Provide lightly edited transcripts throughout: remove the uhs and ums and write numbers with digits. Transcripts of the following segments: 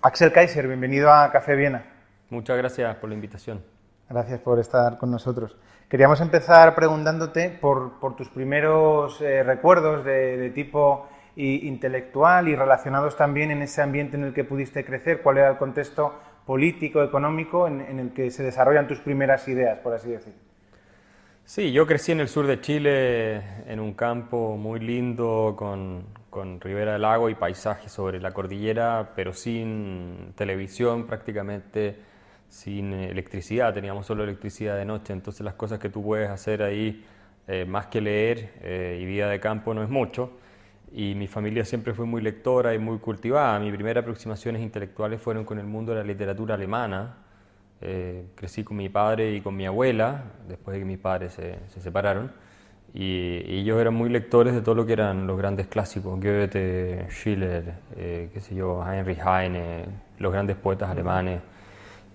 Axel Kaiser, bienvenido a Café Viena. Muchas gracias por la invitación. Gracias por estar con nosotros. Queríamos empezar preguntándote por tus primeros recuerdos de tipo intelectual y relacionados también en ese ambiente en el que pudiste crecer. ¿Cuál era el contexto político, económico en el que se desarrollan tus primeras ideas, por así decir? Sí, yo crecí en el sur de Chile, en un campo muy lindo, con ribera del lago y paisajes sobre la cordillera, pero sin televisión prácticamente, sin electricidad, teníamos solo electricidad de noche, entonces las cosas que tú puedes hacer ahí, más que leer y vida de campo, no es mucho. Y mi familia siempre fue muy lectora y muy cultivada. Mis primeras aproximaciones intelectuales fueron con el mundo de la literatura alemana. Crecí con mi padre y con mi abuela, después de que mis padres se separaron, y ellos eran muy lectores de todo lo que eran los grandes clásicos, Goethe, Schiller, qué sé yo, Heinrich Heine, los grandes poetas alemanes,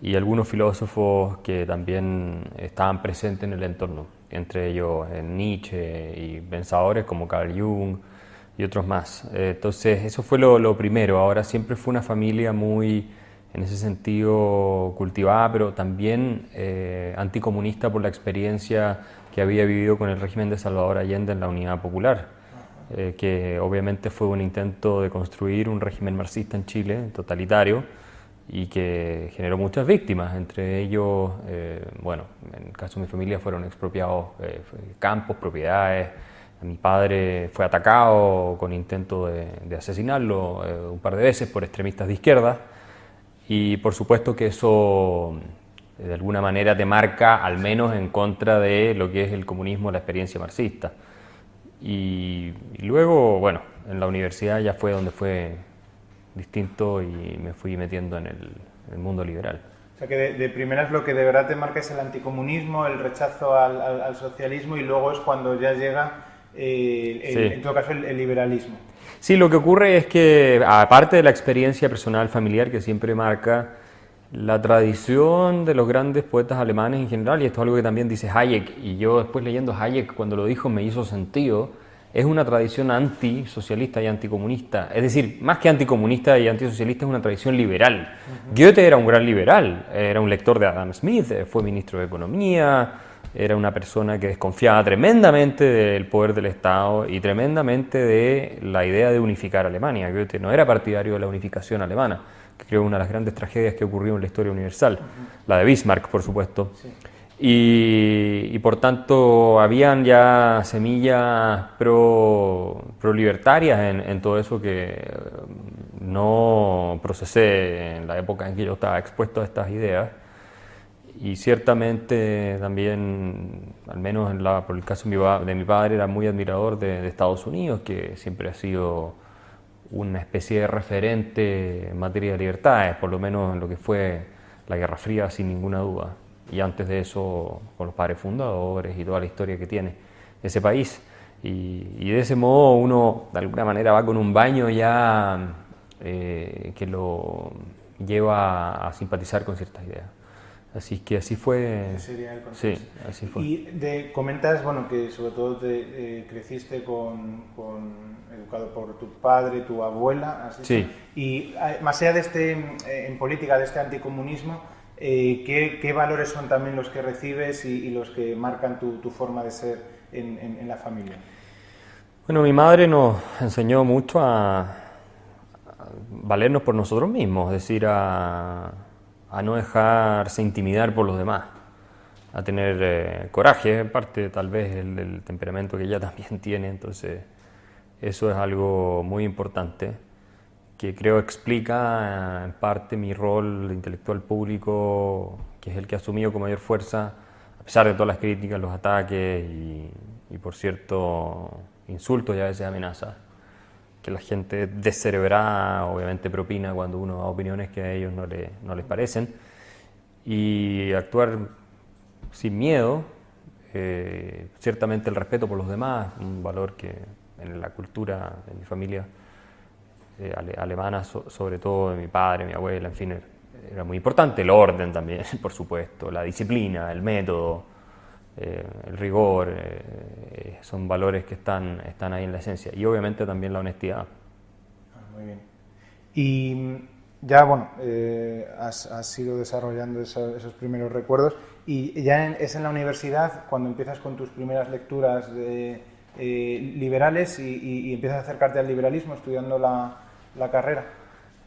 y algunos filósofos que también estaban presentes en el entorno, entre ellos Nietzsche y pensadores como Carl Jung y otros más. Entonces eso fue lo primero. Ahora siempre fue una familia muy, en ese sentido, cultivada, pero también anticomunista por la experiencia que había vivido con el régimen de Salvador Allende en la Unidad Popular, que obviamente fue un intento de construir un régimen marxista en Chile, totalitario, y que generó muchas víctimas, entre ellos, bueno, en el caso de mi familia fueron expropiados campos, propiedades. Mi padre fue atacado con intento de asesinarlo un par de veces por extremistas de izquierda. Y por supuesto que eso de alguna manera te marca al menos en contra de lo que es el comunismo, la experiencia marxista. Y luego, bueno, en la universidad ya fue donde fue distinto y me fui metiendo en el mundo liberal. O sea que de primeras lo que de verdad te marca es el anticomunismo, el rechazo al socialismo, y luego es cuando ya llega, Sí. en todo caso, el liberalismo. Sí, lo que ocurre es que, aparte de la experiencia personal familiar que siempre marca, la tradición de los grandes poetas alemanes en general, y esto es algo que también dice Hayek, y yo después leyendo Hayek cuando lo dijo me hizo sentido, es una tradición antisocialista y anticomunista. Es decir, más que anticomunista y antisocialista, es una tradición liberal. Goethe era un gran liberal, era un lector de Adam Smith, fue ministro de Economía, era una persona que desconfiaba tremendamente del poder del Estado y tremendamente de la idea de unificar Alemania. Goethe no era partidario de la unificación alemana, que creo es una de las grandes tragedias que ocurrió en la historia universal, la de Bismarck, por supuesto. Sí. Y por tanto habían ya semillas pro libertarias en todo eso que no procesé en la época en que yo estaba expuesto a estas ideas. Y ciertamente también, al menos por el caso de mi padre, era muy admirador de Estados Unidos, que siempre ha sido una especie de referente en materia de libertades, por lo menos en lo que fue la Guerra Fría, sin ninguna duda. Y antes de eso, con los padres fundadores y toda la historia que tiene ese país. Y de ese modo uno, de alguna manera, va con un baño ya que lo lleva a simpatizar con ciertas ideas. Así que así fue. Ese sería el contexto. Sí, así fue. Y comentas, bueno, que sobre todo creciste educado por tu padre, tu abuela, ¿has dicho? Sí. Y más allá de en política, de este anticomunismo, ¿qué valores son también los que recibes y los que marcan tu forma de ser en la familia? Bueno, mi madre nos enseñó mucho a valernos por nosotros mismos, es decir, a no dejarse intimidar por los demás, a tener coraje, en parte tal vez el temperamento que ella también tiene, entonces eso es algo muy importante que creo explica en parte mi rol de intelectual público, que es el que he asumido con mayor fuerza, a pesar de todas las críticas, los ataques y por cierto insultos y a veces amenazas, que la gente descerebrada obviamente propina cuando uno da opiniones que a ellos no les parecen, y actuar sin miedo, ciertamente el respeto por los demás, un valor que en la cultura de mi familia alemana, sobre todo de mi padre, mi abuela, en fin, era muy importante. El orden también, por supuesto, la disciplina, el método, el rigor, son valores que están ahí en la esencia. Y obviamente también la honestidad. Muy bien. Y ya, bueno, has ido desarrollando esos primeros recuerdos y ya es en la universidad cuando empiezas con tus primeras lecturas liberales y empiezas a acercarte al liberalismo estudiando la carrera.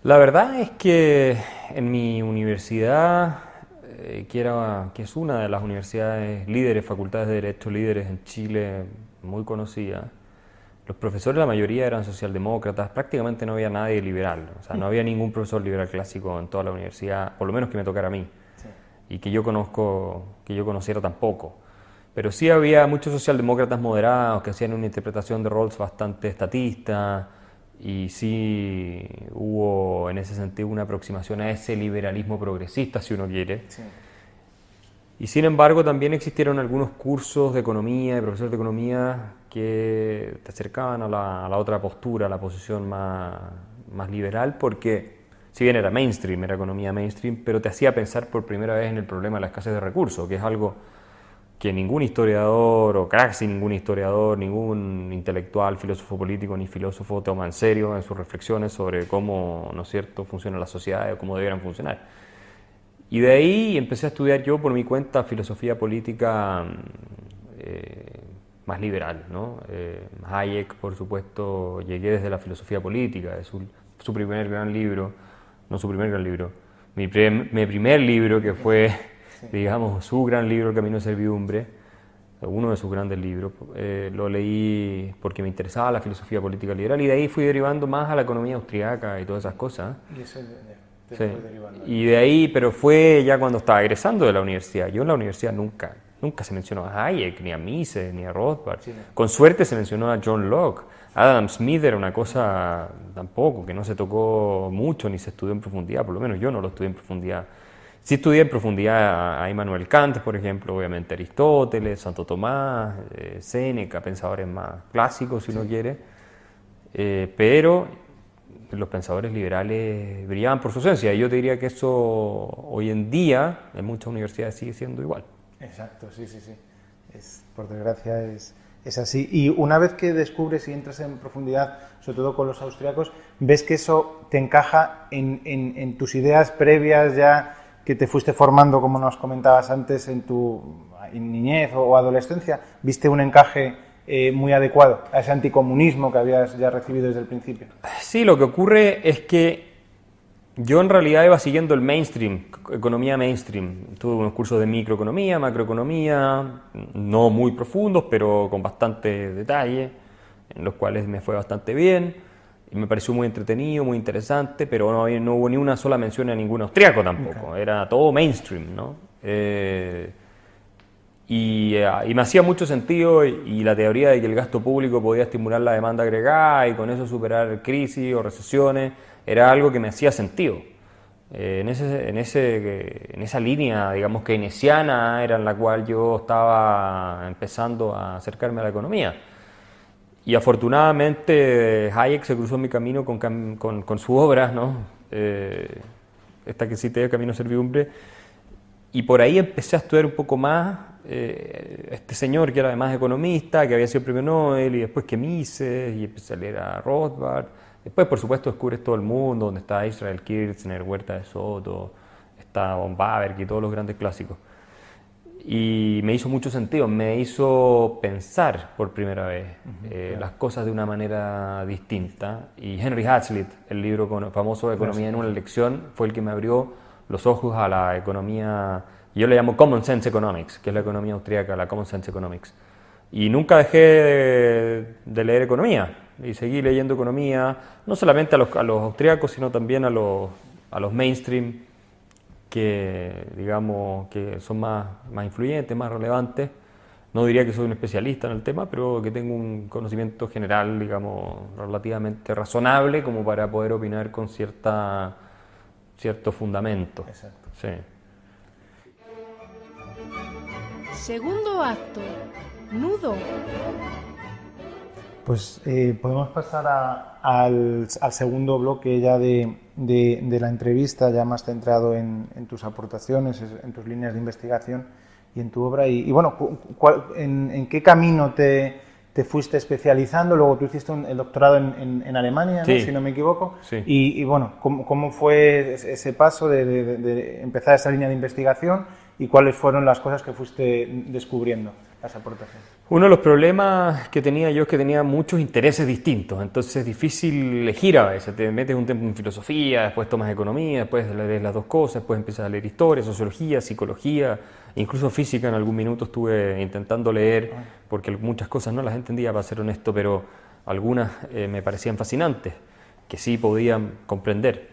La verdad es que en mi universidad, que es una de las universidades líderes, facultades de Derecho líderes en Chile, muy conocida, los profesores, la mayoría eran socialdemócratas, prácticamente no había nadie liberal, o sea, no había ningún profesor liberal clásico en toda la universidad, por lo menos que me tocara a mí, sí. Y que yo conociera tampoco. Pero sí había muchos socialdemócratas moderados que hacían una interpretación de Rawls bastante estatista, y sí hubo en ese sentido una aproximación a ese liberalismo progresista, si uno quiere. Sí. Y sin embargo también existieron algunos cursos de economía, de profesores de economía, que te acercaban a la otra postura, a la posición más liberal, porque si bien era mainstream, era economía mainstream, pero te hacía pensar por primera vez en el problema de la escasez de recursos, que es algo que ningún historiador, o casi ningún historiador, ningún intelectual, filósofo político ni filósofo toma en serio en sus reflexiones sobre cómo, ¿no es cierto?, funcionan las sociedades o cómo debieran funcionar. Y de ahí empecé a estudiar yo por mi cuenta filosofía política más liberal, ¿no? Hayek, por supuesto, llegué desde la filosofía política, es su primer gran libro, no su primer gran libro, mi primer libro que fue, digamos, su gran libro, El camino de servidumbre, uno de sus grandes libros, lo leí porque me interesaba la filosofía política liberal y de ahí fui derivando más a la economía austriaca y todas esas cosas. Y eso sí. Y de ahí, pero fue ya cuando estaba egresando de la universidad. Yo en la universidad nunca se mencionó a Hayek, ni a Mises, ni a Rothbard. Sí. Con suerte se mencionó a John Locke. Adam Smith era una cosa tampoco, que no se tocó mucho ni se estudió en profundidad, por lo menos yo no lo estudié en profundidad. Sí estudié en profundidad a Immanuel Kant, por ejemplo, obviamente Aristóteles, Santo Tomás, Séneca, pensadores más clásicos, si uno quiere, pero los pensadores liberales brillaban por su ausencia, y yo te diría que eso hoy en día en muchas universidades sigue siendo igual. Exacto, sí. Por desgracia es así. Y una vez que descubres y entras en profundidad, sobre todo con los austriacos, ves que eso te encaja en tus ideas previas ya que te fuiste formando, como nos comentabas antes, en tu niñez o adolescencia. ¿Viste un encaje muy adecuado a ese anticomunismo que habías ya recibido desde el principio? Sí, lo que ocurre es que yo en realidad iba siguiendo el mainstream, economía mainstream. Tuve unos cursos de microeconomía, macroeconomía, no muy profundos, pero con bastante detalle, en los cuales me fue bastante bien. Y me pareció muy entretenido, muy interesante, pero no hubo ni una sola mención a ningún austriaco tampoco. Okay. Era todo mainstream, ¿no? Y me hacía mucho sentido y la teoría de que el gasto público podía estimular la demanda agregada y con eso superar crisis o recesiones era algo que me hacía sentido. En esa línea, digamos, keynesiana era en la cual yo estaba empezando a acercarme a la economía. Y afortunadamente Hayek se cruzó en mi camino con su obra, ¿no? Esta que cité, El camino de servidumbre, y por ahí empecé a estudiar un poco más este señor que era además economista, que había sido premio Nobel, y después que Mises, y empecé a leer a Rothbard. Después, por supuesto, descubres todo el mundo, donde está Israel Kirzner, Huerta de Soto, está von Baberg y todos los grandes clásicos. Y me hizo mucho sentido, me hizo pensar por primera vez las cosas de una manera distinta. Y Henry Hazlitt, el libro famoso de Economía en una lección, fue el que me abrió los ojos a la economía, yo le llamo Common Sense Economics, que es la economía austríaca, la Common Sense Economics. Y nunca dejé de leer economía, y seguí leyendo economía, no solamente a los austríacos, sino también a los mainstream, que digamos que son más influyentes, más relevantes. No diría que soy un especialista en el tema, pero que tengo un conocimiento general, digamos, relativamente razonable como para poder opinar con cierto fundamento. Exacto. Sí. Segundo acto, nudo. Pues podemos pasar al segundo bloque ya de la entrevista, ya más centrado en tus aportaciones, en tus líneas de investigación y en tu obra. Y bueno, ¿en qué camino te te fuiste especializando, luego tú hiciste el doctorado en Alemania, ¿no? Sí. Si no me equivoco. Sí. Y bueno, ¿cómo fue ese paso de empezar esa línea de investigación y cuáles fueron las cosas que fuiste descubriendo, las aportaciones? Uno de los problemas que tenía yo es que tenía muchos intereses distintos, entonces es difícil elegir a veces. Te metes un tiempo en filosofía, después tomas economía, después lees las dos cosas, después empiezas a leer historia, sociología, psicología, incluso física. En algún minuto estuve intentando leer, porque muchas cosas no las entendía, para ser honesto, pero algunas me parecían fascinantes, que sí podían comprender.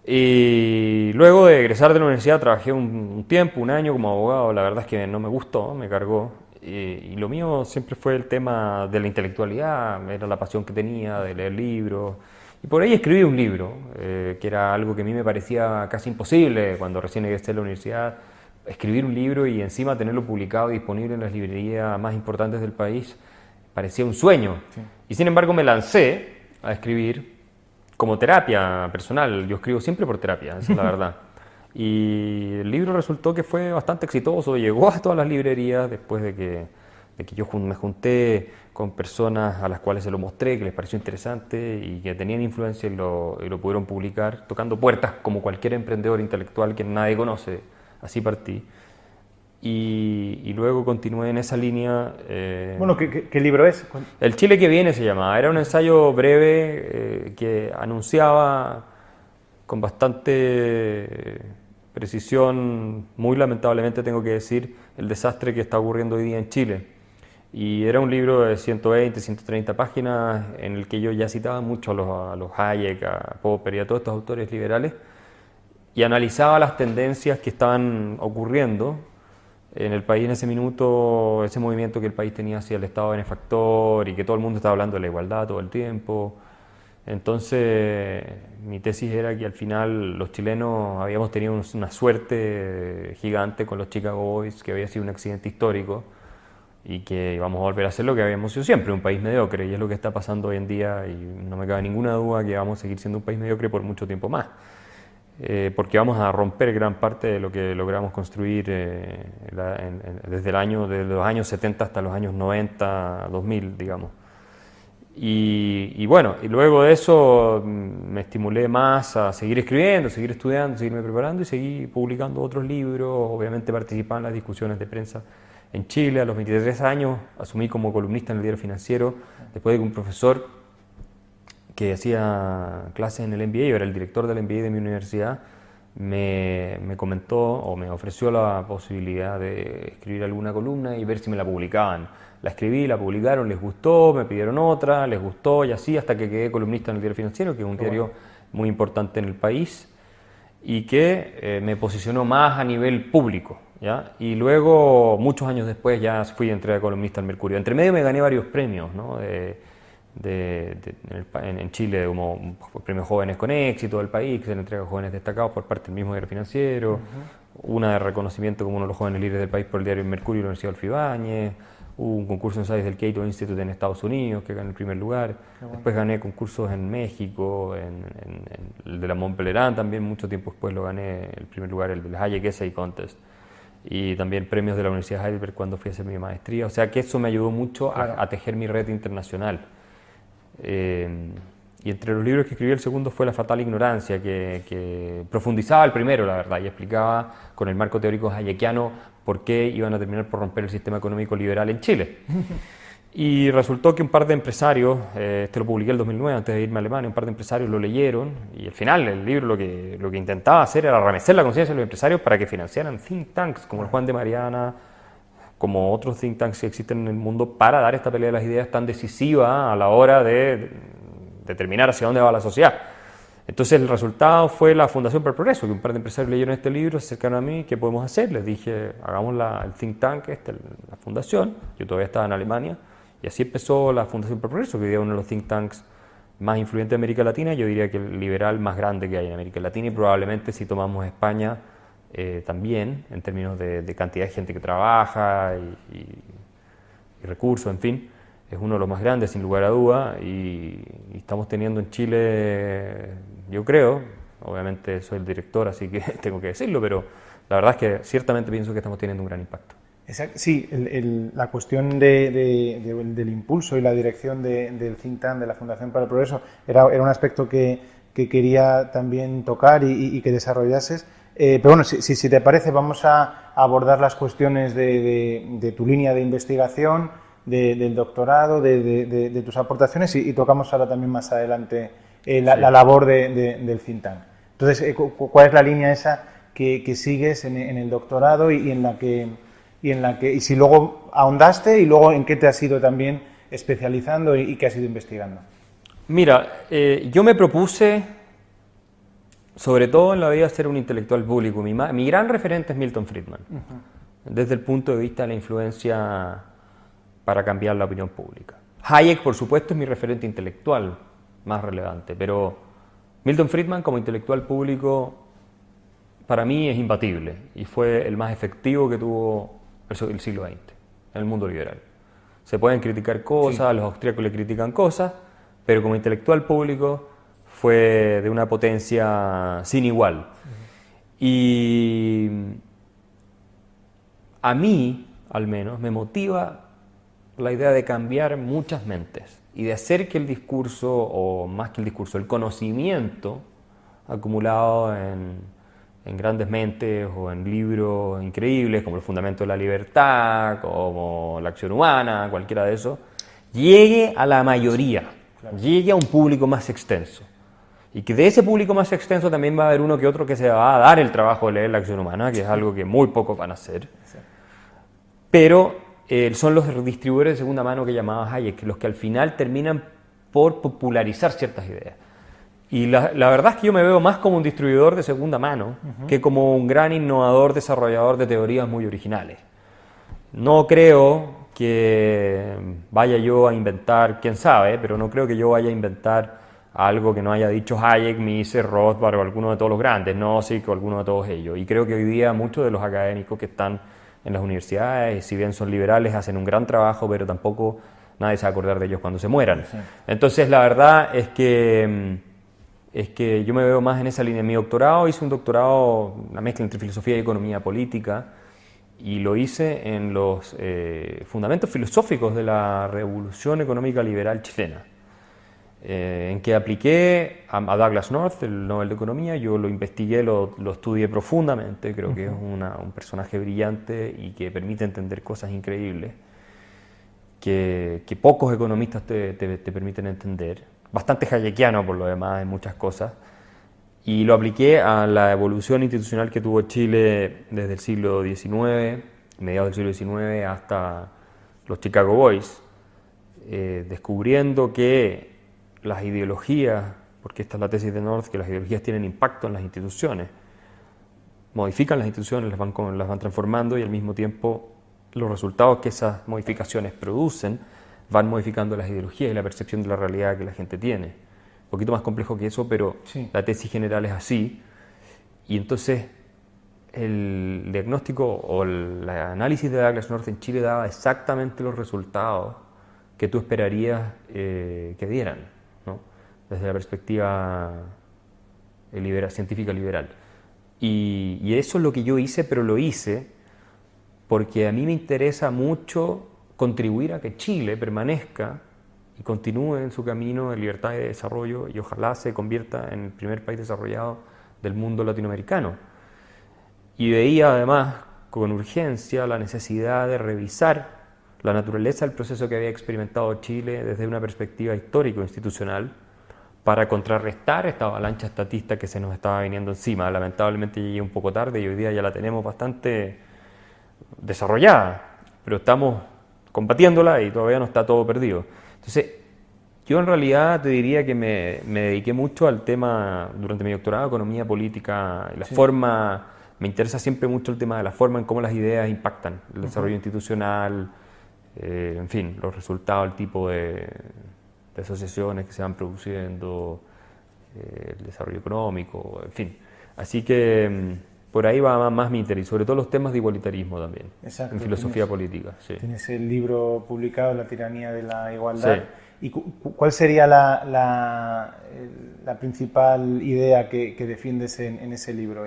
Y luego de egresar de la universidad trabajé un tiempo, un año como abogado. La verdad es que no me gustó, me cargó. Y lo mío siempre fue el tema de la intelectualidad, era la pasión que tenía de leer libros. Y por ahí escribí un libro, que era algo que a mí me parecía casi imposible cuando recién egresé de la universidad. Escribir un libro y encima tenerlo publicado y disponible en las librerías más importantes del país parecía un sueño. Sí. Y sin embargo me lancé a escribir como terapia personal. Yo escribo siempre por terapia, esa es la verdad. Y el libro resultó que fue bastante exitoso, llegó a todas las librerías después de que yo me junté con personas a las cuales se lo mostré, que les pareció interesante y que tenían influencia y lo pudieron publicar, tocando puertas como cualquier emprendedor intelectual que nadie conoce. Así partí. Y luego continué en esa línea. Bueno, ¿qué libro es? El Chile que viene se llamaba. Era un ensayo breve que anunciaba con bastante precisión, muy lamentablemente tengo que decir, el desastre que está ocurriendo hoy día en Chile. Y era un libro de 120, 130 páginas en el que yo ya citaba mucho a los Hayek, a Popper y a todos estos autores liberales, y analizaba las tendencias que estaban ocurriendo en el país en ese minuto, ese movimiento que el país tenía hacia el Estado benefactor y que todo el mundo estaba hablando de la igualdad todo el tiempo. Entonces, mi tesis era que al final los chilenos habíamos tenido una suerte gigante con los Chicago Boys, que había sido un accidente histórico y que íbamos a volver a ser lo que habíamos sido siempre, un país mediocre, y es lo que está pasando hoy en día, y no me cabe ninguna duda que vamos a seguir siendo un país mediocre por mucho tiempo más, porque vamos a romper gran parte de lo que logramos construir desde los años 70 hasta los años 90, 2000, digamos. Y bueno, y luego de eso me estimulé más a seguir escribiendo, seguir estudiando, seguirme preparando y seguí publicando otros libros. Obviamente participaba en las discusiones de prensa en Chile. A los 23 años asumí como columnista en el Diario Financiero, después de que un profesor que hacía clases en el MBA, yo era el director del MBA de mi universidad, me comentó o me ofreció la posibilidad de escribir alguna columna y ver si me la publicaban. La escribí, la publicaron, les gustó, me pidieron otra, les gustó y así hasta que quedé columnista en el Diario Financiero, que es un diario muy importante en el país y que me posicionó más a nivel público, ¿ya? Y luego, muchos años después, ya entré de columnista al Mercurio. Entre medio me gané varios premios, ¿no? En Chile, como premios Jóvenes con Éxito del país, que se le entrega a jóvenes destacados por parte del mismo Diario Financiero, una de reconocimiento como uno de los jóvenes líderes del país por el Diario Mercurio y la Universidad Adolfo Ibáñez. Hubo un concurso en ensayos del Cato Institute en Estados Unidos que gané el primer lugar. Después gané concursos en México, en el de la Mont Pelerin también, mucho tiempo después lo gané el primer lugar, el del Hayek Essay Contest. Y también premios de la Universidad de Heidelberg cuando fui a hacer mi maestría. O sea que eso me ayudó mucho a tejer mi red internacional. Y entre los libros que escribí, el segundo fue La fatal ignorancia, que profundizaba el primero, la verdad, y explicaba con el marco teórico hayekiano por qué iban a terminar por romper el sistema económico liberal en Chile. Y resultó que un par de empresarios, este lo publiqué en el 2009 antes de irme a Alemania, un par de empresarios lo leyeron y al final el libro lo que intentaba hacer era remecer la conciencia de los empresarios para que financiaran think tanks como el Juan de Mariana, como otros think tanks que existen en el mundo, para dar esta pelea de las ideas tan decisiva a la hora de determinar hacia dónde va la sociedad. Entonces el resultado fue la Fundación para el Progreso, que un par de empresarios leyeron este libro, se acercaron a mí, ¿qué podemos hacer? Les dije, hagamos el think tank, la fundación, yo todavía estaba en Alemania, y así empezó la Fundación para el Progreso, que hoy día es uno de los think tanks más influyentes de América Latina, yo diría que el liberal más grande que hay en América Latina, y probablemente si tomamos España también, en términos de cantidad de gente que trabaja y recursos, en fin. Es uno de los más grandes, sin lugar a duda, y estamos teniendo en Chile, yo creo, obviamente soy el director, así que tengo que decirlo, pero la verdad es que ciertamente pienso que estamos teniendo un gran impacto. Sí, la cuestión del impulso y la dirección del think tank, de la Fundación para el Progreso, era un aspecto que quería también tocar y que desarrollases. Pero bueno, si te parece, vamos a abordar las cuestiones de tu línea de investigación, del doctorado, de tus aportaciones y tocamos ahora también más adelante la labor del think tank. Entonces, ¿cuál es la línea esa que sigues en el doctorado y si luego ahondaste y luego en qué te has ido también especializando y qué has ido investigando? Mira, yo me propuse, sobre todo en la vida, ser un intelectual público. Mi gran referente es Milton Friedman, desde el punto de vista de la influencia para cambiar la opinión pública. Hayek, por supuesto, es mi referente intelectual más relevante, pero Milton Friedman como intelectual público para mí es imbatible y fue el más efectivo que tuvo el siglo XX en el mundo liberal. Se pueden criticar cosas, sí. Los austríacos le critican cosas, pero como intelectual público fue de una potencia sin igual. Y a mí, al menos, me motiva la idea de cambiar muchas mentes y de hacer que el discurso, o más que el discurso, el conocimiento acumulado en grandes mentes o en libros increíbles como El Fundamento de la Libertad, como La Acción Humana, cualquiera de esos, llegue a la mayoría, claro. Llegue a un público más extenso. Y que de ese público más extenso también va a haber uno que otro que se va a dar el trabajo de leer La Acción Humana, que es algo que muy pocos van a hacer. Pero son los distribuidores de segunda mano que llamaba Hayek, los que al final terminan por popularizar ciertas ideas. Y la verdad es que yo me veo más como un distribuidor de segunda mano que como un gran innovador, desarrollador de teorías muy originales. No creo que vaya yo a inventar, quién sabe, pero no creo que yo vaya a inventar algo que no haya dicho Hayek, Mises, Rothbard o alguno de todos los grandes, no, sí, que alguno de todos ellos. Y creo que hoy día muchos de los académicos que están en las universidades, si bien son liberales, hacen un gran trabajo, pero tampoco nadie se va a acordar de ellos cuando se mueran. Sí. Entonces, la verdad es que yo me veo más en esa línea. Mi doctorado, hice un doctorado, una mezcla entre filosofía y economía política, y lo hice en los fundamentos filosóficos de la revolución económica liberal chilena, en que apliqué a Douglass North, el Nobel de Economía. Yo lo investigué, lo estudié profundamente, creo que es un personaje brillante y que permite entender cosas increíbles que pocos economistas te permiten entender. Bastante hayekiano por lo demás en muchas cosas, y lo apliqué a la evolución institucional que tuvo Chile desde el siglo XIX, mediados del siglo XIX, hasta los Chicago Boys, descubriendo que las ideologías, porque esta es la tesis de North, que las ideologías tienen impacto en las instituciones, modifican las instituciones, las van transformando, y al mismo tiempo los resultados que esas modificaciones producen van modificando las ideologías y la percepción de la realidad que la gente tiene. Un poquito más complejo que eso, pero sí. La tesis general es así. Y entonces el diagnóstico o el análisis de Douglass North en Chile daba exactamente los resultados que tú esperarías que dieran, ¿no? Desde la perspectiva científica liberal. Y eso es lo que yo hice, pero lo hice porque a mí me interesa mucho contribuir a que Chile permanezca y continúe en su camino de libertad y de desarrollo, y ojalá se convierta en el primer país desarrollado del mundo latinoamericano. Y veía además con urgencia la necesidad de revisar la naturaleza del proceso que había experimentado Chile desde una perspectiva histórico-institucional para contrarrestar esta avalancha estatista que se nos estaba viniendo encima. Lamentablemente llegué un poco tarde y hoy día ya la tenemos bastante desarrollada, pero estamos combatiéndola y todavía no está todo perdido. Entonces, yo en realidad te diría que me dediqué mucho al tema, durante mi doctorado, economía política, y la forma, me interesa siempre mucho el tema de la forma en cómo las ideas impactan el desarrollo institucional, en fin, los resultados, el tipo de asociaciones que se van produciendo, el desarrollo económico, en fin. Así que por ahí va más mi interés, sobre todo los temas de igualitarismo también, en filosofía política. Sí. Tienes el libro publicado, La tiranía de la igualdad. Sí. ¿Y cuál sería la principal idea que defiendes en ese libro?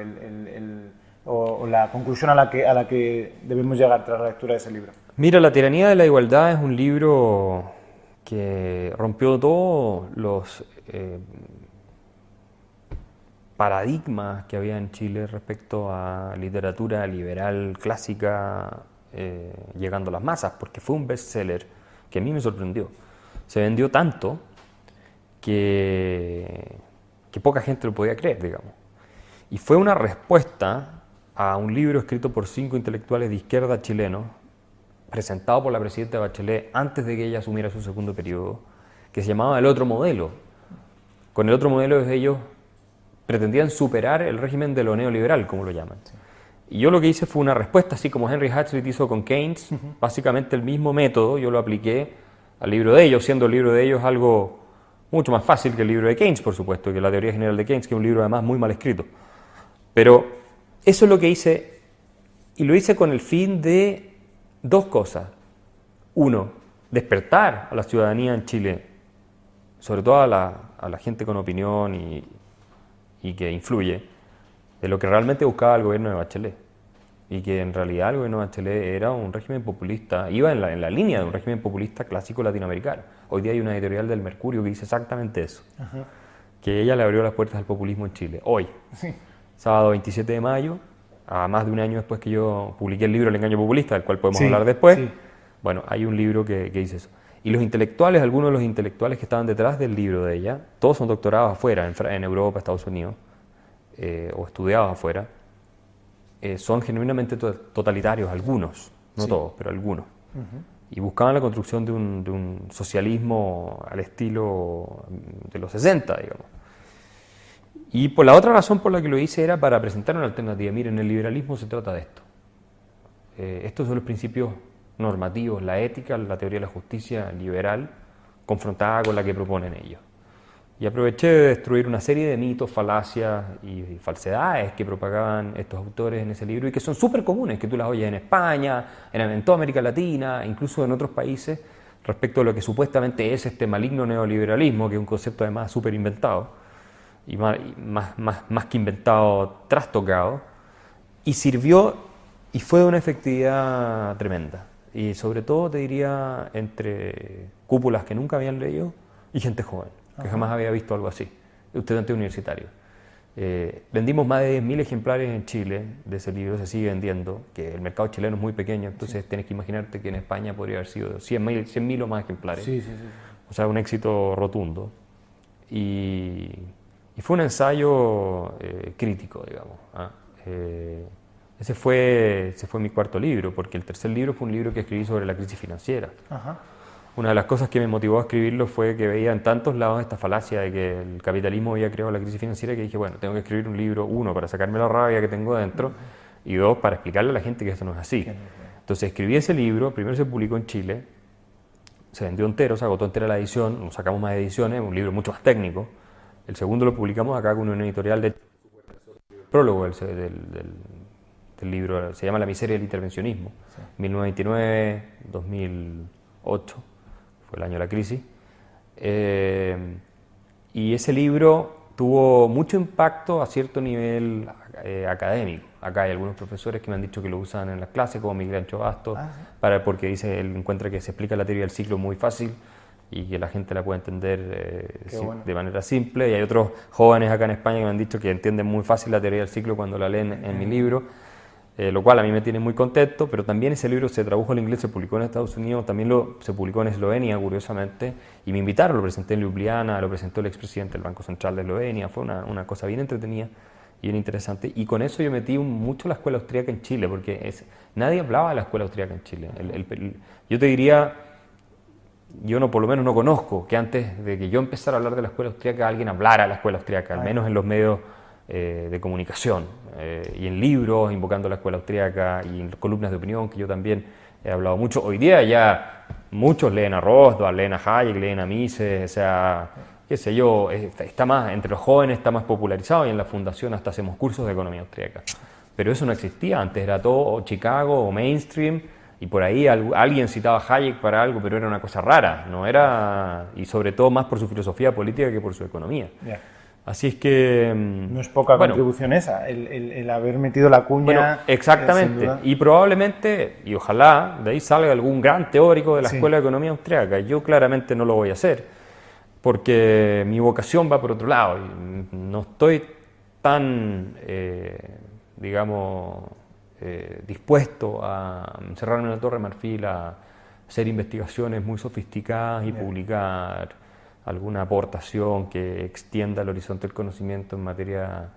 o la conclusión a la que debemos llegar tras la lectura de ese libro? Mira, La tiranía de la igualdad es un libro que rompió todos los paradigmas que había en Chile respecto a literatura liberal clásica llegando a las masas, porque fue un bestseller que a mí me sorprendió. Se vendió tanto que poca gente lo podía creer, digamos. Y fue una respuesta a un libro escrito por 5 intelectuales de izquierda chilenos, presentado por la presidenta Bachelet antes de que ella asumiera su segundo periodo, que se llamaba El Otro Modelo. Con el otro modelo ellos pretendían superar el régimen de lo neoliberal, como lo llaman. Sí. Y yo lo que hice fue una respuesta, así como Henry Hazlitt hizo con Keynes, básicamente el mismo método, yo lo apliqué al libro de ellos, siendo el libro de ellos algo mucho más fácil que el libro de Keynes, por supuesto, que la teoría general de Keynes, que es un libro además muy mal escrito. Pero eso es lo que hice, y lo hice con el fin de 2 cosas. 1, despertar a la ciudadanía en Chile, sobre todo a la gente con opinión y que influye, de lo que realmente buscaba el gobierno de Bachelet. Y que en realidad el gobierno de Bachelet era un régimen populista, iba en la línea de un régimen populista clásico latinoamericano. Hoy día hay una editorial del Mercurio que dice exactamente eso. Ajá. Que ella le abrió las puertas al populismo en Chile. Hoy, sí. Sábado 27 de mayo, a más de un año después que yo publiqué el libro El engaño populista, del cual podemos hablar después, bueno, hay un libro que dice eso. Y los intelectuales, algunos de los intelectuales que estaban detrás del libro de ella, todos son doctorados afuera, en Europa, Estados Unidos, o estudiados afuera, son genuinamente totalitarios, algunos, no todos, pero algunos. Y buscaban la construcción de un socialismo al estilo de los 60, digamos. Y por la otra razón por la que lo hice era para presentar una alternativa. Miren, el liberalismo se trata de esto. Estos son los principios normativos, la ética, la teoría de la justicia liberal, confrontada con la que proponen ellos. Y aproveché de destruir una serie de mitos, falacias y falsedades que propagaban estos autores en ese libro y que son súper comunes, que tú las oyes en España, en toda América Latina, incluso en otros países, respecto a lo que supuestamente es este maligno neoliberalismo, que es un concepto además súper inventado, y más que inventado, trastocado, y sirvió y fue de una efectividad tremenda. Y sobre todo, te diría, entre cúpulas que nunca habían leído y gente joven, que jamás había visto algo así, estudiante universitario. Vendimos más de 10.000 ejemplares en Chile de ese libro, se sigue vendiendo, que el mercado chileno es muy pequeño, entonces tienes que imaginarte que en España podría haber sido 100.000 o más ejemplares. Sí. O sea, un éxito rotundo. Y fue un ensayo crítico, digamos. Ese fue mi cuarto libro, porque el tercer libro fue un libro que escribí sobre la crisis financiera. Ajá. Una de las cosas que me motivó a escribirlo fue que veía en tantos lados esta falacia de que el capitalismo había creado la crisis financiera, que dije, bueno, tengo que escribir un libro, 1, para sacarme la rabia que tengo dentro, y 2, para explicarle a la gente que esto no es así. Entonces escribí ese libro, primero se publicó en Chile, se vendió entero, se agotó entera la edición, nos sacamos más ediciones, un libro mucho más técnico. El segundo lo publicamos acá con una editorial de prólogo del libro, se llama La miseria del intervencionismo, 1929-2008. Fue el año de la crisis, y ese libro tuvo mucho impacto a cierto nivel académico. Acá hay algunos profesores que me han dicho que lo usan en las clases, como Miguel Ancho Bastos, porque él encuentra que se explica la teoría del ciclo muy fácil y que la gente la puede entender de manera simple, y hay otros jóvenes acá en España que me han dicho que entienden muy fácil la teoría del ciclo cuando la leen en mi libro. Lo cual a mí me tiene muy contento, pero también ese libro se tradujo al inglés, se publicó en Estados Unidos, también se publicó en Eslovenia, curiosamente, y me invitaron, lo presenté en Ljubljana, lo presentó el expresidente del Banco Central de Eslovenia, fue una cosa bien entretenida y bien interesante, y con eso yo metí mucho la escuela austríaca en Chile, porque nadie hablaba de la escuela austríaca en Chile. Yo te diría, por lo menos no conozco que antes de que yo empezara a hablar de la escuela austríaca alguien hablara de la escuela austríaca, al menos en los medios de comunicación, y en libros invocando la escuela austríaca, y en columnas de opinión que yo también he hablado mucho. Hoy día ya muchos leen a Rothbard, leen a Hayek, leen a Mises, o sea, qué sé yo, está más, entre los jóvenes está más popularizado, y en la fundación hasta hacemos cursos de economía austríaca. Pero eso no existía, antes era todo Chicago o mainstream, y por ahí alguien citaba a Hayek para algo, pero era una cosa rara, no era, y sobre todo más por su filosofía política que por su economía. Yeah. Así es que... No es poca contribución esa, el haber metido la cuña. Bueno, exactamente. Y probablemente, y ojalá, de ahí salga algún gran teórico de la Escuela de Economía Austriaca. Yo claramente no lo voy a hacer, porque mi vocación va por otro lado. Y no estoy tan, dispuesto a encerrarme en la Torre Marfil, a hacer investigaciones muy sofisticadas y publicar alguna aportación que extienda el horizonte del conocimiento en materia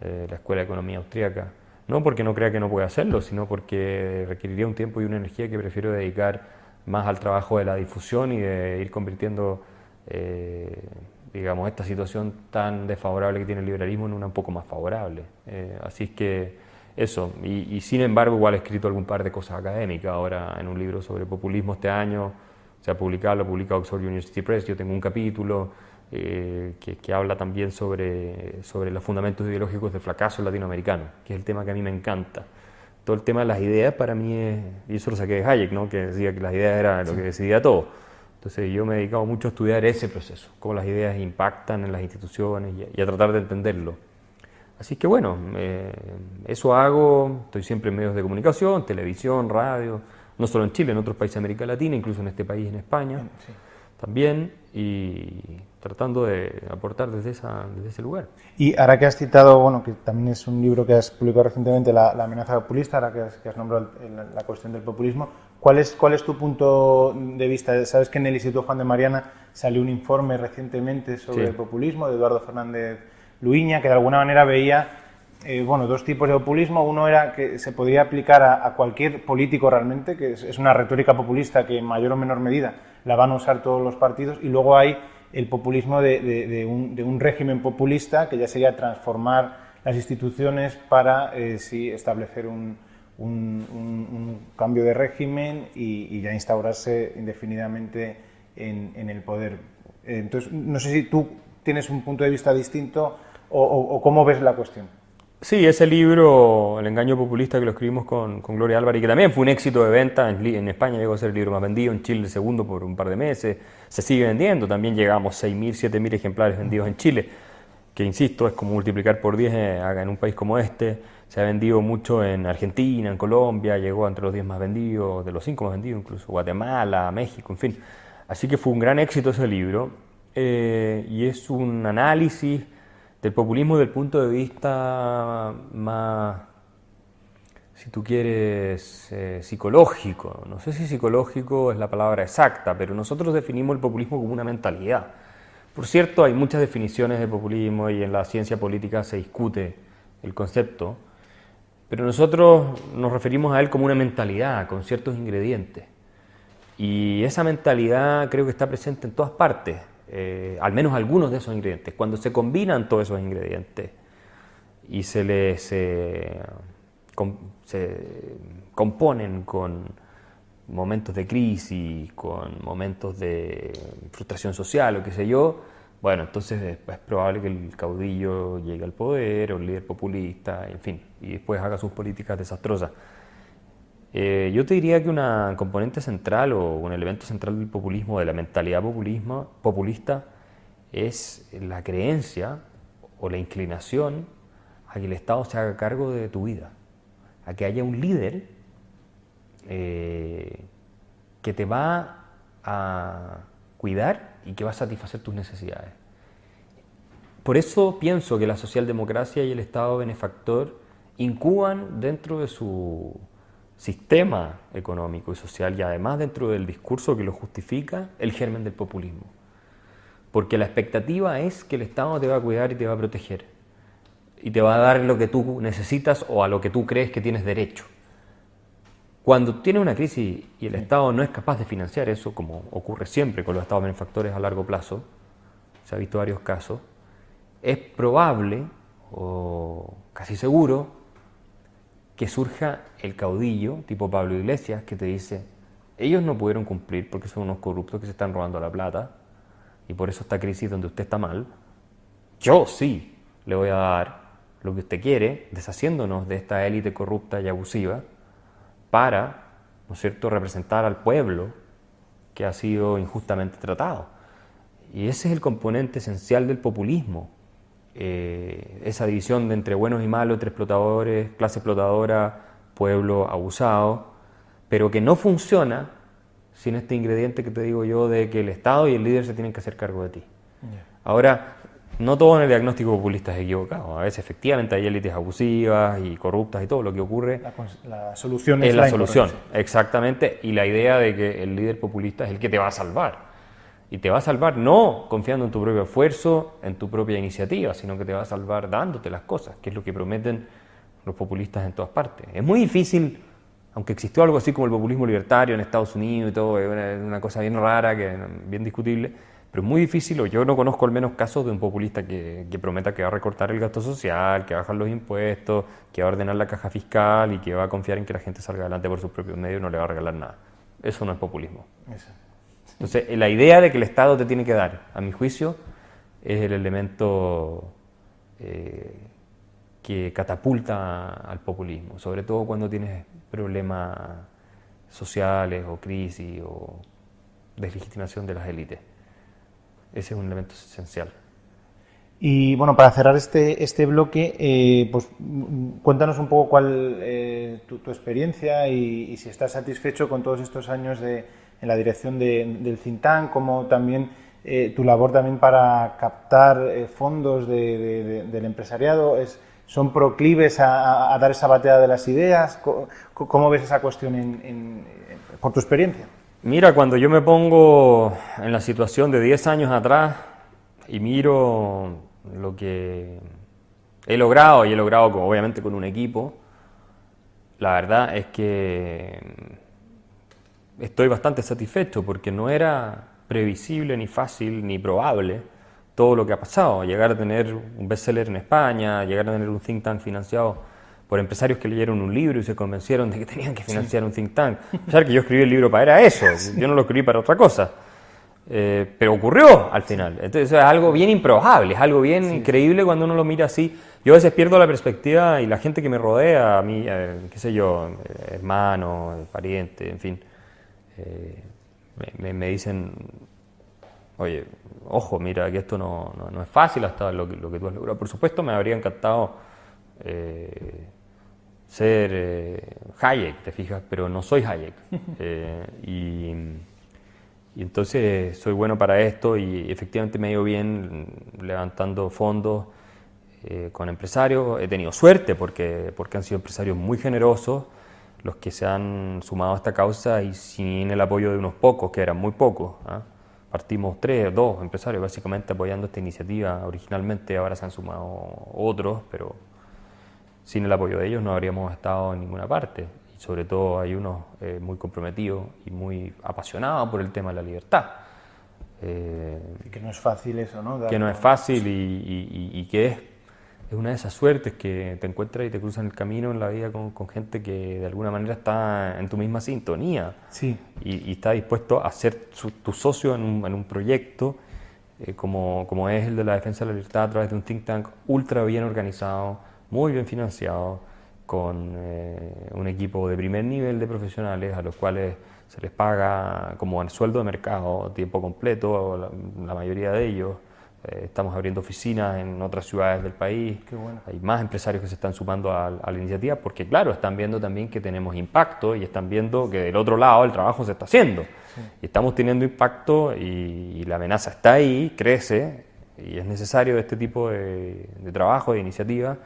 de la Escuela de Economía Austriaca. No porque no crea que no pueda hacerlo, sino porque requeriría un tiempo y una energía que prefiero dedicar más al trabajo de la difusión y de ir convirtiendo, esta situación tan desfavorable que tiene el liberalismo en una un poco más favorable. Así es que eso, y sin embargo igual he escrito algún par de cosas académicas ahora en un libro sobre populismo este año. Se ha publicado, lo publica Oxford University Press. Yo tengo un capítulo que habla también sobre los fundamentos ideológicos del fracaso latinoamericano, que es el tema que a mí me encanta. Todo el tema de las ideas para mí es, y eso lo saqué de Hayek, ¿no? Que decía que las ideas era lo que decidía todo. Entonces yo me he dedicado mucho a estudiar ese proceso, cómo las ideas impactan en las instituciones y a tratar de entenderlo. Así que bueno, eso hago, estoy siempre en medios de comunicación, televisión, radio, no solo en Chile, en otros países de América Latina, incluso en este país, en España, también, y tratando de aportar desde ese lugar. Y ahora que has citado, bueno, que también es un libro que has publicado recientemente, La amenaza populista, ahora que has nombrado la cuestión del populismo, ¿cuál es tu punto de vista? Sabes que en el Instituto Juan de Mariana salió un informe recientemente sobre el populismo de Eduardo Fernández Luiña, que de alguna manera veía dos tipos de populismo. Uno era que se podría aplicar a cualquier político realmente, que es una retórica populista que en mayor o menor medida la van a usar todos los partidos, y luego hay el populismo de un régimen populista, que ya sería transformar las instituciones para establecer un cambio de régimen y ya instaurarse indefinidamente en el poder. Entonces, no sé si tú tienes un punto de vista distinto o cómo ves la cuestión. Sí, ese libro, El engaño populista, que lo escribimos con Gloria Álvarez, y que también fue un éxito de venta en España, llegó a ser el libro más vendido, en Chile el segundo por un par de meses, se sigue vendiendo, también llegamos a 6.000, 7.000 ejemplares vendidos en Chile, que insisto, es como multiplicar por 10 en un país como este. Se ha vendido mucho en Argentina, en Colombia, llegó entre los 10 más vendidos, de los 5 más vendidos incluso, Guatemala, México, en fin. Así que fue un gran éxito ese libro, y es un análisis del populismo desde el punto de vista más, si tú quieres, psicológico. No sé si psicológico es la palabra exacta, pero nosotros definimos el populismo como una mentalidad. Por cierto, hay muchas definiciones de populismo y en la ciencia política se discute el concepto, pero nosotros nos referimos a él como una mentalidad, con ciertos ingredientes. Y esa mentalidad creo que está presente en todas partes. Al menos algunos de esos ingredientes. Cuando se combinan todos esos ingredientes y se componen con momentos de crisis, con momentos de frustración social o qué sé yo, bueno, entonces es probable que el caudillo llegue al poder o el líder populista, en fin, y después haga sus políticas desastrosas. Yo te diría que una componente central o un elemento central del populismo, de la mentalidad populista, es la creencia o la inclinación a que el Estado se haga cargo de tu vida, a que haya un líder que te va a cuidar y que va a satisfacer tus necesidades. Por eso pienso que la socialdemocracia y el Estado benefactor incuban dentro de su sistema económico y social, y además dentro del discurso que lo justifica, el germen del populismo. Porque la expectativa es que el Estado te va a cuidar y te va a proteger, y te va a dar lo que tú necesitas o a lo que tú crees que tienes derecho. Cuando tienes una crisis y el Estado no es capaz de financiar eso, como ocurre siempre con los Estados benefactores a largo plazo, se ha visto varios casos, es probable o casi seguro que surja el caudillo, tipo Pablo Iglesias, que te dice, ellos no pudieron cumplir porque son unos corruptos que se están robando la plata, y por eso esta crisis donde usted está mal, yo sí le voy a dar lo que usted quiere, deshaciéndonos de esta élite corrupta y abusiva, para, ¿no es cierto?, representar al pueblo que ha sido injustamente tratado. Y ese es el componente esencial del populismo. esa división de entre buenos y malos, entre explotadores, clase explotadora, pueblo abusado, pero que no funciona sin este ingrediente que te digo yo de que el Estado y el líder se tienen que hacer cargo de ti. Ahora, no todo en el diagnóstico populista es equivocado. A veces efectivamente hay élites abusivas y corruptas y todo lo que ocurre. La solución es la solución, exactamente. Y la idea de que el líder populista es el que te va a salvar. Y te va a salvar no confiando en tu propio esfuerzo, en tu propia iniciativa, sino que te va a salvar dándote las cosas, que es lo que prometen los populistas en todas partes. Es muy difícil, aunque existió algo así como el populismo libertario en Estados Unidos y todo, es una cosa bien rara, bien discutible, pero es muy difícil, o yo no conozco al menos casos de un populista que prometa que va a recortar el gasto social, que va a bajar los impuestos, que va a ordenar la caja fiscal y que va a confiar en que la gente salga adelante por sus propios medios y no le va a regalar nada. Eso no es populismo. Eso. Entonces, la idea de que el Estado te tiene que dar, a mi juicio, es el elemento que catapulta al populismo, sobre todo cuando tienes problemas sociales o crisis o deslegitimación de las élites. Ese es un elemento esencial. Y bueno, para cerrar este bloque, pues cuéntanos un poco cuál tu experiencia y si estás satisfecho con todos estos años en la dirección del think tank, como también tu labor también para captar fondos del empresariado. ¿Son proclives a dar esa bateada de las ideas? ¿Cómo ves esa cuestión por tu experiencia? Mira, cuando yo me pongo en la situación de 10 años atrás y miro lo que he logrado, y he logrado obviamente con un equipo, la verdad es que estoy bastante satisfecho porque no era previsible, ni fácil, ni probable todo lo que ha pasado. Llegar a tener un bestseller en España, llegar a tener un think tank financiado por empresarios que leyeron un libro y se convencieron de que tenían que financiar un think tank. A pesar que yo escribí el libro para eso, yo no lo escribí para otra cosa. Pero ocurrió al final. Entonces es algo bien improbable, es algo bien increíble cuando uno lo mira así. Yo a veces pierdo la perspectiva y la gente que me rodea, a mí, qué sé yo, hermanos, parientes, en fin, me dicen, oye, ojo, mira que esto no es fácil hasta lo que tú has logrado. Por supuesto me habría encantado ser Hayek, te fijas, pero no soy Hayek. Y entonces soy bueno para esto y efectivamente me ha ido bien levantando fondos con empresarios. He tenido suerte porque han sido empresarios muy generosos los que se han sumado a esta causa y sin el apoyo de unos pocos, que eran muy pocos. Partimos 2 empresarios básicamente apoyando esta iniciativa originalmente, ahora se han sumado otros, pero sin el apoyo de ellos no habríamos estado en ninguna parte. Y sobre todo hay unos muy comprometidos y muy apasionados por el tema de la libertad. Y que no es fácil eso, ¿no? Que no es fácil y que es una de esas suertes que te encuentras y te cruzan el camino en la vida con gente que de alguna manera está en tu misma sintonía. Sí. Y está dispuesto a ser tu socio en un proyecto como es el de la defensa de la libertad a través de un think tank ultra bien organizado, muy bien financiado, con un equipo de primer nivel de profesionales a los cuales se les paga como el sueldo de mercado, tiempo completo, la mayoría de ellos. Estamos abriendo oficinas en otras ciudades del país. Qué bueno. Hay más empresarios que se están sumando a la iniciativa porque, claro, están viendo también que tenemos impacto y están viendo que del otro lado el trabajo se está haciendo. Sí. Y estamos teniendo impacto y la amenaza está ahí, crece y es necesario este tipo de trabajo, de iniciativa.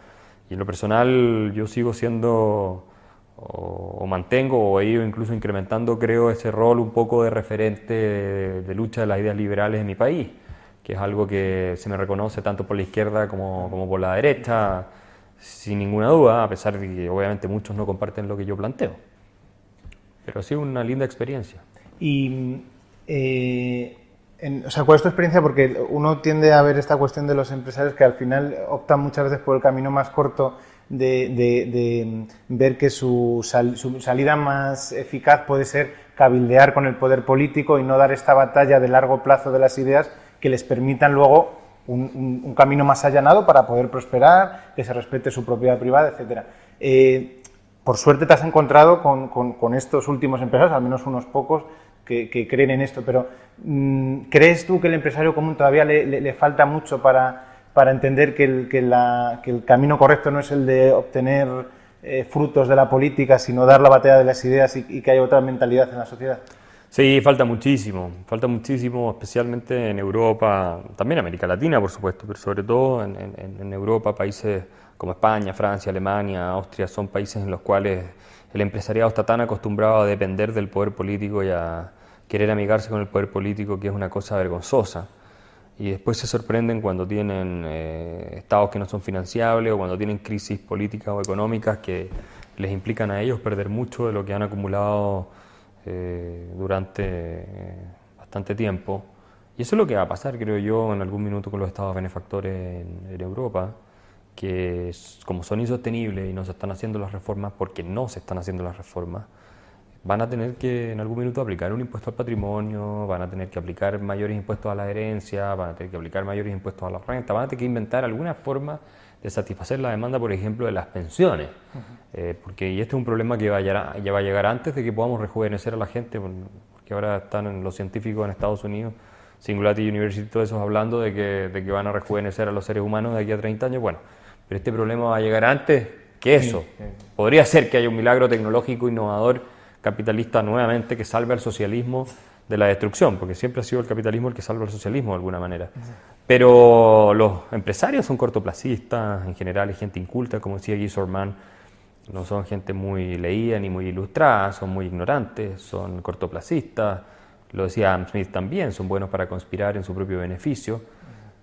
Y en lo personal yo sigo siendo o mantengo o he ido incluso incrementando, creo, ese rol un poco de referente de lucha de las ideas liberales en mi país, que es algo que se me reconoce tanto por la izquierda como por la derecha, sin ninguna duda, a pesar de que obviamente muchos no comparten lo que yo planteo. Pero ha sido una linda experiencia. Y, ¿cuál es tu experiencia? Porque uno tiende a ver esta cuestión de los empresarios que al final optan muchas veces por el camino más corto de ver que su salida más eficaz puede ser cabildear con el poder político y no dar esta batalla de largo plazo de las ideas que les permitan luego un camino más allanado para poder prosperar, que se respete su propiedad privada, etcétera. Por suerte te has encontrado con estos últimos empresarios, al menos unos pocos, que creen en esto, pero ¿crees tú que el empresario común todavía le falta mucho para para entender que el camino correcto no es el de obtener frutos de la política, sino dar la batalla de las ideas y que haya otra mentalidad en la sociedad? Sí, falta muchísimo, especialmente en Europa, también en América Latina, por supuesto, pero sobre todo en Europa, países como España, Francia, Alemania, Austria, son países en los cuales el empresariado está tan acostumbrado a depender del poder político y a querer amigarse con el poder político, que es una cosa vergonzosa. Y después se sorprenden cuando tienen estados que no son financiables o cuando tienen crisis políticas o económicas que les implican a ellos perder mucho de lo que han acumulado durante bastante tiempo. Y eso es lo que va a pasar, creo yo, en algún minuto con los estados benefactores en Europa, que como son insostenibles y no se están haciendo las reformas porque no se están haciendo las reformas, van a tener que en algún minuto aplicar un impuesto al patrimonio, van a tener que aplicar mayores impuestos a la herencia, van a tener que aplicar mayores impuestos a la renta, van a tener que inventar alguna forma de satisfacer la demanda, por ejemplo, de las pensiones. Y este es un problema que ya va a llegar antes de que podamos rejuvenecer a la gente, porque ahora están los científicos en Estados Unidos, Singularity University, todos esos hablando de que van a rejuvenecer a los seres humanos de aquí a 30 años. Bueno, pero este problema va a llegar antes que eso. Podría ser que haya un milagro tecnológico innovador capitalista nuevamente que salve al socialismo de la destrucción, porque siempre ha sido el capitalismo el que salva al socialismo de alguna manera. Pero los empresarios son cortoplacistas, en general es gente inculta, como decía Guy Sorman, no son gente muy leída ni muy ilustrada, son muy ignorantes, son cortoplacistas, lo decía Adam Smith también, son buenos para conspirar en su propio beneficio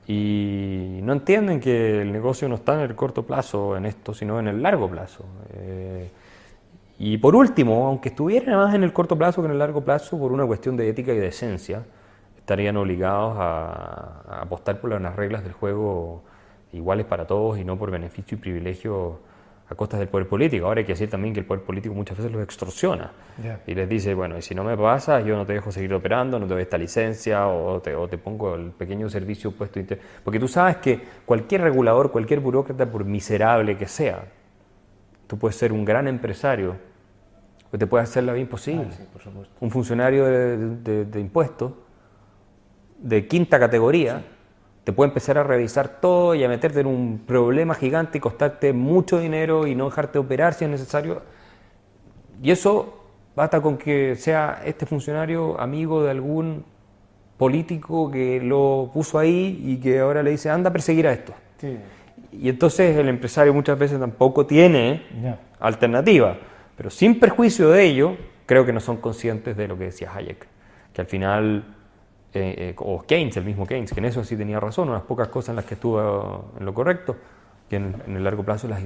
y no entienden que el negocio no está en el corto plazo en esto, sino en el largo plazo. Y por último, aunque estuvieran más en el corto plazo que en el largo plazo, por una cuestión de ética y de esencia, estarían obligados a apostar por las reglas del juego iguales para todos y no por beneficio y privilegio a costas del poder político. Ahora hay que decir también que el poder político muchas veces los extorsiona y les dice, bueno, y si no me pasas, yo no te dejo seguir operando, no te doy esta licencia o te pongo el pequeño servicio puesto. Porque tú sabes que cualquier regulador, cualquier burócrata, por miserable que sea, tú puedes ser un gran empresario, pues te puede hacer la vida imposible. Sí, por supuesto. Un funcionario de impuestos de quinta categoría te puede empezar a revisar todo y a meterte en un problema gigante y costarte mucho dinero y no dejarte operar si es necesario. Y eso basta con que sea este funcionario amigo de algún político que lo puso ahí y que ahora le dice, anda a perseguir a esto. Sí. Y entonces el empresario muchas veces tampoco tiene alternativa. Pero sin perjuicio de ello, creo que no son conscientes de lo que decía Hayek, que al final, o Keynes, el mismo Keynes, que en eso sí tenía razón, unas pocas cosas en las que estuvo en lo correcto, que en el largo plazo las